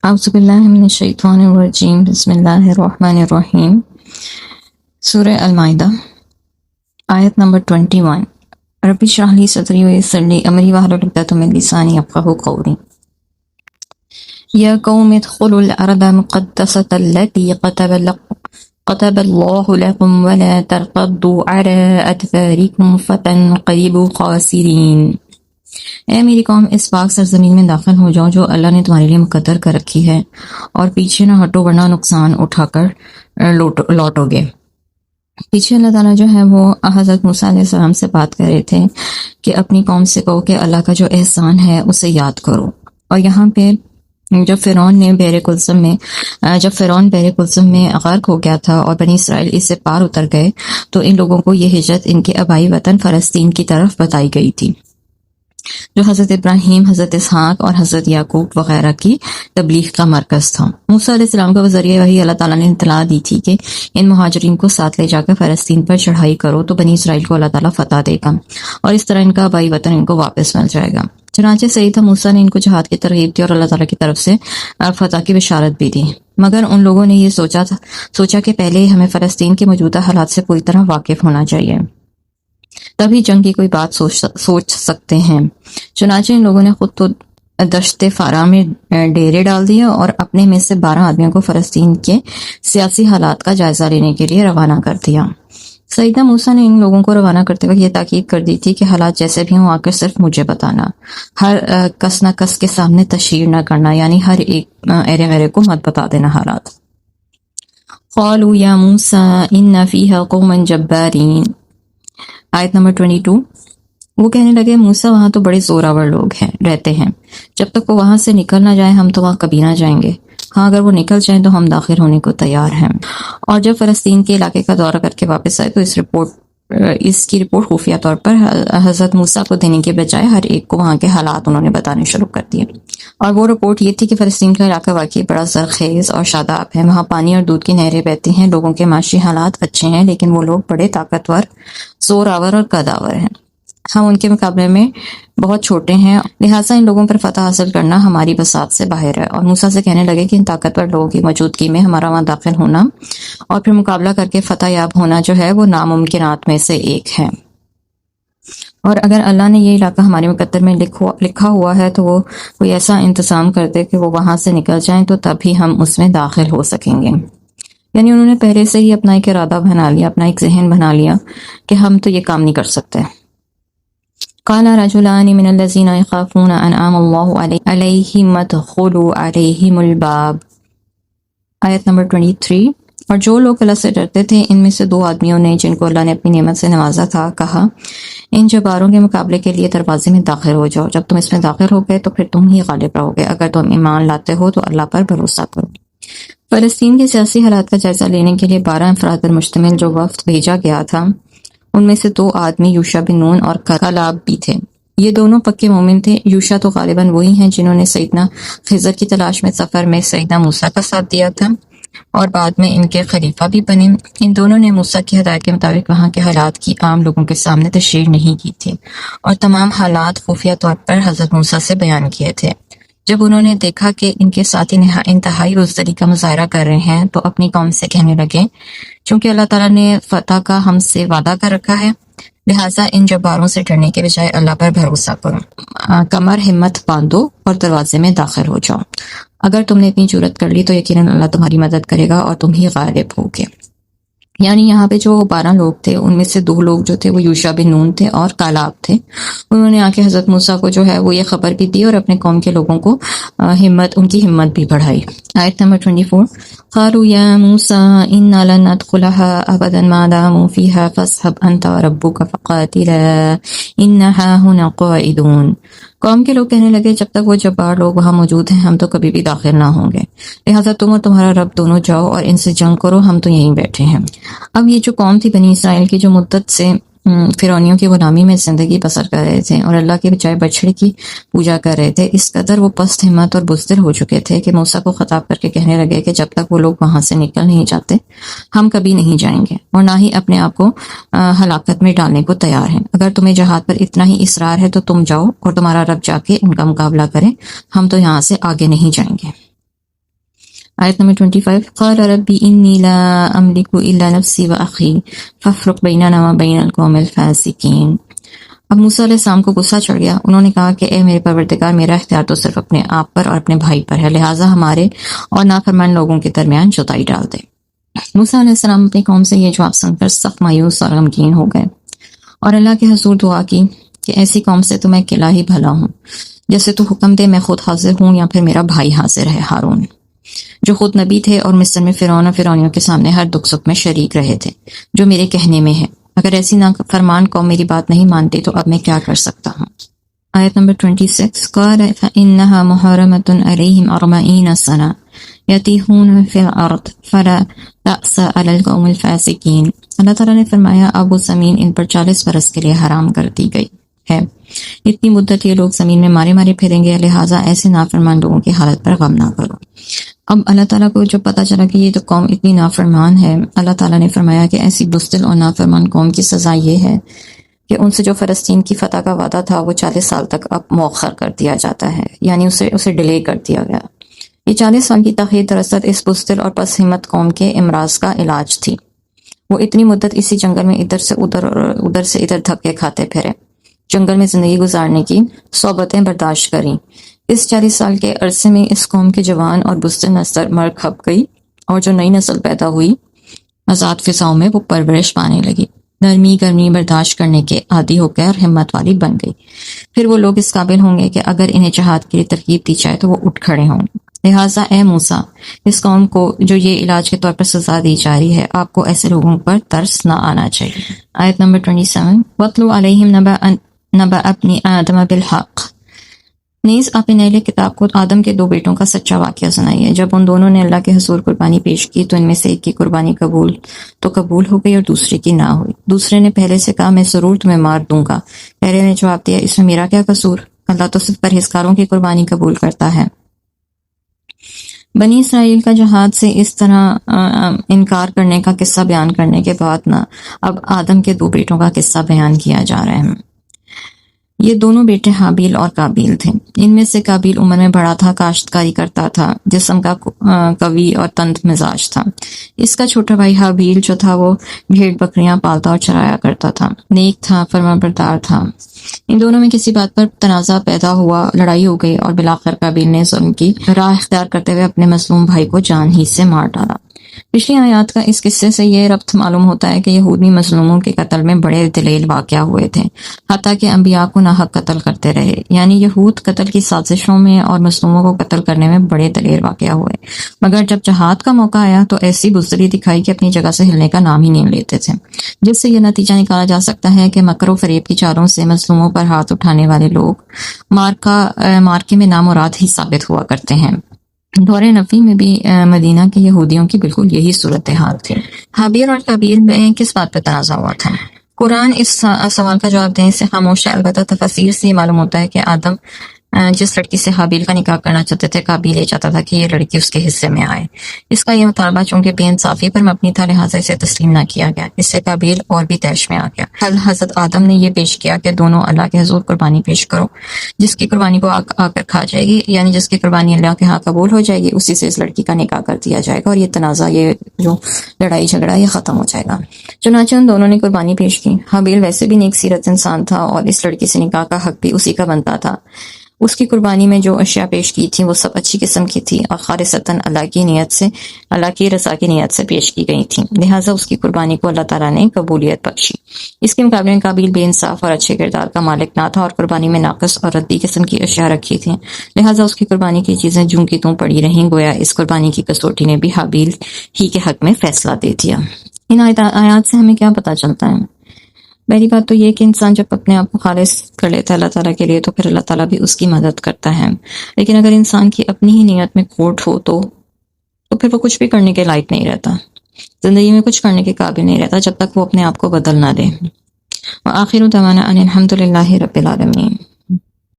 اعوذ باللہ من الشیطان الرجیم بسم اللہ الرحمن الرحیم۔ سورہ المائدہ آیت نمبر 21۔ رب اشرح لی صدری ویسر لی امری واحلل عقدۃ من لسانی یفقہوا قولی۔ یا قوم ادخلوا الارض المقدسۃ التي كتب اللہ لکم ولا ترتدوا علی ادبارکم فتنقلبوا خاسرین۔ اے میری قوم، اس پاک سرزمین میں داخل ہو جاؤ جو اللہ نے تمہارے لیے مقدر کر رکھی ہے، اور پیچھے نہ ہٹو ورنہ نقصان اٹھا کر لوٹو گے۔ پیچھے اللہ تعالیٰ جو ہے وہ حضرت موسیٰ علیہ السلام سے بات کر رہے تھے کہ اپنی قوم سے کہو کہ اللہ کا جو احسان ہے اسے یاد کرو۔ اور یہاں پہ جب فرعون بحر کلثم میں غرق ہو گیا تھا اور بنی اسرائیل اس سے پار اتر گئے، تو ان لوگوں کو یہ ہجرت ان کے آبائی وطن فلسطین کی طرف بتائی گئی تھی، جو حضرت ابراہیم، حضرت اسحاق اور حضرت یعقوب وغیرہ کی تبلیغ کا مرکز تھا۔ موسیٰ علیہ السلام کا ذریعہ وہی اللہ تعالیٰ نے اطلاع دی تھی کہ ان مہاجرین کو ساتھ لے جا کر فلسطین پر چڑھائی کرو تو بنی اسرائیل کو اللہ تعالیٰ فتح دے گا، اور اس طرح ان کا آبائی وطن ان کو واپس مل جائے گا۔ چنانچہ سیدنا موسیٰ نے ان کو جہاد کی ترغیب دی اور اللہ تعالیٰ کی طرف سے فتح کی بشارت بھی دی، مگر ان لوگوں نے یہ سوچا کہ پہلے ہمیں فلسطین کے موجودہ حالات سے پوری طرح واقف ہونا چاہیے، تبھی جنگ کی کوئی بات سوچ سکتے ہیں۔ چنانچہ ان لوگوں نے خود تو دشت فارا میں ڈیرے ڈال دیا اور اپنے میں سے 12 آدمیوں کو فلسطین کے سیاسی حالات کا جائزہ لینے کے لیے روانہ کر دیا۔ سیدنا موسیٰ نے ان لوگوں کو روانہ کرتے وقت یہ تاکید کر دی تھی کہ حالات جیسے بھی ہوں آ کر صرف مجھے بتانا، ہر کس نہ کس کے سامنے تشہیر نہ کرنا، یعنی ہر ایک ایرے کو مت بتا دینا حالات۔ قالوا یا موسیٰ ان فیہا قوما جبارین۔ آیت نمبر 22۔ وہ کہنے لگے، موسیٰ وہاں تو بڑے زوراور لوگ رہتے ہیں، جب تک وہ وہاں سے نکل نہ جائیں ہم تو وہاں کبھی نہ جائیں گے، ہاں اگر وہ نکل جائیں تو ہم داخل ہونے کو تیار ہیں۔ اور جب فلسطین کے علاقے کا دورہ کر کے واپس آئے تو اس کی رپورٹ خفیہ طور پر حضرت موسیٰ کو دینے کے بجائے ہر ایک کو وہاں کے حالات انہوں نے بتانے شروع کر دیے، اور وہ رپورٹ یہ تھی کہ فلسطین کا علاقہ واقعی بڑا زرخیز اور شاداب ہے، وہاں پانی اور دودھ کی نہریں بہتی ہیں، لوگوں کے معاشی حالات اچھے ہیں، لیکن وہ لوگ بڑے طاقتور، زور آور اور قدآور ہیں، ہم ان کے مقابلے میں بہت چھوٹے ہیں، لہٰذا ان لوگوں پر فتح حاصل کرنا ہماری بساط سے باہر ہے۔ اور موسیٰ سے کہنے لگے کہ ان طاقتور لوگوں کی موجودگی میں ہمارا وہاں داخل ہونا اور پھر مقابلہ کر کے فتح یاب ہونا جو ہے وہ ناممکنات میں سے ایک ہے، اور اگر اللہ نے یہ علاقہ ہمارے مقدر میں لکھا ہوا ہے تو وہ کوئی ایسا انتظام کر دے کہ وہ وہاں سے نکل جائیں تو تب ہی ہم اس میں داخل ہو سکیں گے۔ یعنی انہوں نے پہلے سے ہی اپنا ایک ارادہ بنا لیا، اپنا ایک ذہن بنا لیا کہ ہم تو یہ کام نہیں کر سکتے۔ قال رجلان من الذين يخافون انعام الله عليهم ادخلوا عليهم الباب۔ آیت نمبر 23۔ اور جو لوگ اللہ سے ڈرتے تھے ان میں سے 2 آدمیوں نے جن کو اللہ نے اپنی نعمت سے نوازا تھا کہا، ان جباروں کے مقابلے کے لیے دروازے میں داخل ہو جاؤ، جب تم اس میں داخل ہو گئے تو پھر تم ہی غالب رہو گے، اگر تم ایمان لاتے ہو تو اللہ پر بھروسہ کرو۔ فلسطین کے سیاسی حالات کا جائزہ لینے کے لیے 12 افراد پر مشتمل جو وفد بھیجا گیا تھا، ان میں سے 2 آدمی یوشع بن نون اور کالب بھی تھے۔ یہ دونوں پکے مومن تھے۔ یوشع تو غالباً وہی ہیں جنہوں نے سیدنا خضر کی تلاش میں سفر میں سیدنا موسیٰ کا ساتھ دیا تھا اور بعد میں ان کے خلیفہ بھی بنے۔ ان دونوں نے موسیٰ کی ہدایت کے مطابق وہاں کے حالات کی عام لوگوں کے سامنے تشہیر نہیں کی تھی، اور تمام حالات خفیہ طور پر حضرت موسیٰ سے بیان کیے تھے۔ جب انہوں نے دیکھا کہ ان کے ساتھی انتہائی بزدلی کا مظاہرہ کر رہے ہیں تو اپنی قوم سے کہنے لگے، چونکہ اللہ تعالیٰ نے فتح کا ہم سے وعدہ کر رکھا ہے، لہٰذا ان جباروں سے ڈرنے کے بجائے اللہ پر بھروسہ کرو، کمر ہمت باندھو اور دروازے میں داخل ہو جاؤ، اگر تم نے اتنی جرات کر لی تو یقیناً اللہ تمہاری مدد کرے گا اور تم ہی غالب ہوگے۔ یعنی یہاں پہ جو 12 لوگ تھے ان میں سے 2 لوگ جو تھے وہ یوشع بن نون تھے اور کالب تھے، انہوں نے آ کے حضرت موسیٰ کو جو ہے وہ یہ خبر بھی دی اور اپنے قوم کے لوگوں کو ان کی ہمت بھی بڑھائی۔ آیت نمبر 24۔ قالوا یا موسیٰ انا لن ندخلها ابدا ما داموا فيها فاذهب انت وربك فقاتلا اننا هاهنا قاعدون۔ قوم کے لوگ کہنے لگے، جب تک وہ جبار لوگ وہاں موجود ہیں ہم تو کبھی بھی داخل نہ ہوں گے، لہٰذا تم اور تمہارا رب دونوں جاؤ اور ان سے جنگ کرو، ہم تو یہیں بیٹھے ہیں۔ اب یہ جو قوم تھی بنی اسرائیل کی جو مدت سے فرعونیوں کی غلامی میں زندگی بسر کر رہے تھے اور اللہ کے بجائے بچھڑے کی پوجا کر رہے تھے، اس قدر وہ پست ہمت اور بزدل ہو چکے تھے کہ موسیٰ کو خطاب کر کے کہنے لگے کہ جب تک وہ لوگ وہاں سے نکل نہیں جاتے ہم کبھی نہیں جائیں گے، اور نہ ہی اپنے آپ کو ہلاکت میں ڈالنے کو تیار ہیں۔ اگر تمہیں جہاد پر اتنا ہی اصرار ہے تو تم جاؤ اور تمہارا رب جا کے ان کا مقابلہ کرے، ہم تو یہاں سے آگے نہیں جائیں گے۔ آیت نمبر 25 قال ربی انی لا املک الا نفسی و اخی فافرق بیننا و بین القوم الفاسقین۔ اب موسیٰ علیہ السلام کو غصہ چڑھ گیا، انہوں نے کہا کہ اے میرے پروردگار، میرا اختیار تو صرف اپنے آپ پر اور اپنے بھائی پر ہے، لہٰذا ہمارے اور نافرمان لوگوں کے درمیان جدائی ڈال دے۔ موسیٰ علیہ السلام اپنی قوم سے یہ جواب سن کر سخت مایوس اور غمگین ہو گئے اور اللہ کے حضور دعا کی کہ ایسی قوم سے تو میں اکیلا ہی بھلا ہوں، جیسے تو حکم دے میں خود حاضر ہوں یا پھر میرا بھائی حاضر ہے ہارون، جو خود نبی تھے اور مصر میں فرعون اور فرعونیوں کے سامنے ہر دکھ سکھ میں شریک رہے تھے، جو میرے کہنے میں ہے۔ اگر ایسی نافرمان قوم میری بات نہیں مانتی تو اب میں کیا کر سکتا ہوں۔ آیت نمبر 26 قال فإنها محرمة عليهم 40 سنة يتيهون في الأرض فلا تأس على القوم الفاسقين۔ اللہ تعالیٰ نے فرمایا اب وہ زمین ان پر 40 برس کے لیے حرام کر دی گئی ہے، اتنی مدت یہ لوگ زمین میں مارے مارے پھریں گے، لہٰذا ایسے نافرمان لوگوں کی حالت پر غم نہ کرو۔ اب اللہ تعالیٰ کو جب پتہ چلا کہ یہ تو قوم اتنی نافرمان ہے، اللہ تعالیٰ نے فرمایا کہ ایسی بزدل اور نافرمان قوم کی سزا یہ ہے کہ ان سے جو فلسطین کی فتح کا وعدہ تھا وہ 40 سال تک اب مؤخر کر دیا جاتا ہے، یعنی اسے ڈیلے کر دیا گیا۔ یہ 40 سال کی تاخیر دراصل اس بزدل اور پس ہمت قوم کے امراض کا علاج تھی۔ وہ اتنی مدت اسی جنگل میں ادھر سے ادھر اور ادھر سے ادھر دھکے کھاتے پھرے، جنگل میں زندگی گزارنے کی صحبتیں برداشت کریں۔ اس 40 سال کے عرصے میں اس قوم کے جوان اور بزدل نسل مر کھپ گئی اور جو نئی نسل پیدا ہوئی آزاد فضاؤں میں وہ پرورش پانے لگی، نرمی گرمی برداشت کرنے کے عادی ہو گئے اور ہمت والی بن گئی۔ پھر وہ لوگ اس قابل ہوں گے کہ اگر انہیں جہاد کے لیے ترغیب دی جائے تو وہ اٹھ کھڑے ہوں گے۔ لہٰذا اے موسیٰ، اس قوم کو جو یہ علاج کے طور پر سزا دی جا رہی ہے، آپ کو ایسے لوگوں پر ترس نہ آنا چاہیے۔ آیت نمبر 27 وَاتْلُ عَلَيْهِمْ نَبَأَ ابْنِ آدَمَ بِالْحَقِّ۔ نیز آپ نے اہل کتاب کو آدم کے 2 بیٹوں کا سچا واقعہ سنائیے۔ جب ان دونوں نے اللہ کے حضور قربانی پیش کی تو ان میں سے ایک کی قربانی قبول ہو گئی اور دوسرے کی نہ ہوئی۔ دوسرے نے پہلے سے کہا میں ضرور تمہیں مار دوں گا۔ پہلے نے جواب دیا اس میں میرا کیا قصور، اللہ تو صرف پرہیزگاروں کی قربانی قبول کرتا ہے۔ بنی اسرائیل کا جہاد سے اس طرح انکار کرنے کا قصہ بیان کرنے کے بعد اب آدم کے 2 بیٹوں کا قصہ بیان کیا جا رہا ہے۔ یہ دونوں بیٹے حابیل اور قابیل تھے۔ ان میں سے قابیل عمر میں بڑا تھا، کاشتکاری کرتا تھا، جسم کا قوی اور تند مزاج تھا۔ اس کا چھوٹا بھائی حابیل جو تھا وہ بھیڑ بکریاں پالتا اور چرایا کرتا تھا، نیک تھا، فرمانبردار تھا۔ ان دونوں میں کسی بات پر تنازع پیدا ہوا، لڑائی ہو گئی اور بالآخر قابیل نے ظلم کی راہ اختیار کرتے ہوئے اپنے مظلوم بھائی کو جان ہی سے مار ڈالا۔ پچھلی آیات کا اس قصے سے یہ ربط معلوم ہوتا ہے کہ یہودی مظلوموں کے قتل میں بڑے دلیل واقع ہوئے تھے، حتیٰ کہ انبیاء کو ناحق قتل کرتے رہے، یعنی یہود قتل کی سازشوں میں اور مظلوموں کو قتل کرنے میں بڑے دلیر واقع ہوئے، مگر جب جہاد کا موقع آیا تو ایسی بزدلی دکھائی کہ اپنی جگہ سے ہلنے کا نام ہی نہیں لیتے تھے، جس سے یہ نتیجہ نکالا جا سکتا ہے کہ مکر و فریب کی چالوں سے مظلوموں پر ہاتھ اٹھانے والے لوگ مارکے میں نامراد ہی ثابت ہوا کرتے ہیں۔ دور نبی میں بھی مدینہ کے یہودیوں کی بالکل یہی صورتحال تھی۔ حابیل اور قابیل میں کس بات پہ تنازع ہوا تھا؟ قرآن اس سوال کا جواب دینے سے خاموش ہے، البتہ تفاسیر سے یہ معلوم ہوتا ہے کہ آدم جس لڑکی سے حابیل کا نکاح کرنا چاہتے تھے، قابیل یہ چاہتا تھا کہ یہ لڑکی اس کے حصے میں آئے۔ اس کا یہ مطالبہ چونکہ بے انصافی پر مبنی تھا، لہٰذا اسے تسلیم نہ کیا گیا، اس سے قابیل اور بھی طیش میں آ گیا۔ حضرت آدم نے یہ پیش کیا کہ دونوں اللہ کے حضور قربانی پیش کرو، جس کی قربانی کو آ کر کھا جائے گی، یعنی جس کی قربانی اللہ کے ہاں قبول ہو جائے گی، اسی سے اس لڑکی کا نکاح کر دیا جائے گا اور یہ تنازع، یہ جو لڑائی جھگڑا یہ ختم ہو جائے گا۔ چنانچہ ان دونوں نے قربانی پیش کی۔ حابیل ویسے بھی نیک سیرت انسان تھا اور اس لڑکی سے نکاح کا حق بھی اسی کا بنتا تھا۔ اس کی قربانی میں جو اشیاء پیش کی تھیں وہ سب اچھی قسم کی تھی اور خالصتاً اللہ کی رضا کی نیت سے پیش کی گئی تھیں، لہٰذا اس کی قربانی کو اللہ تعالیٰ نے قبولیت بخشی۔ اس کے مقابلے میں قابیل بے انصاف اور اچھے کردار کا مالک نہ تھا اور قربانی میں ناقص اور ردی قسم کی اشیاء رکھی تھیں، لہٰذا اس کی قربانی کی چیزیں جوں کی توں پڑی رہیں، گویا اس قربانی کی کسوٹی نے بھی حابیل ہی کے حق میں فیصلہ دے دیا۔ ان آیات سے ہمیں کیا پتہ چلتا ہے؟ پہلی بات تو یہ کہ انسان جب اپنے آپ کو خالص کر لیتا ہے اللہ تعالیٰ کے لیے تو پھر اللہ تعالیٰ بھی اس کی مدد کرتا ہے، لیکن اگر انسان کی اپنی ہی نیت میں کھوٹ ہو تو پھر وہ کچھ بھی کرنے کے لائق نہیں رہتا، زندگی میں کچھ کرنے کے قابل نہیں رہتا جب تک وہ اپنے آپ کو بدل نہ دے۔ وآخر دعوانا ان الحمد للہ رب العالمین۔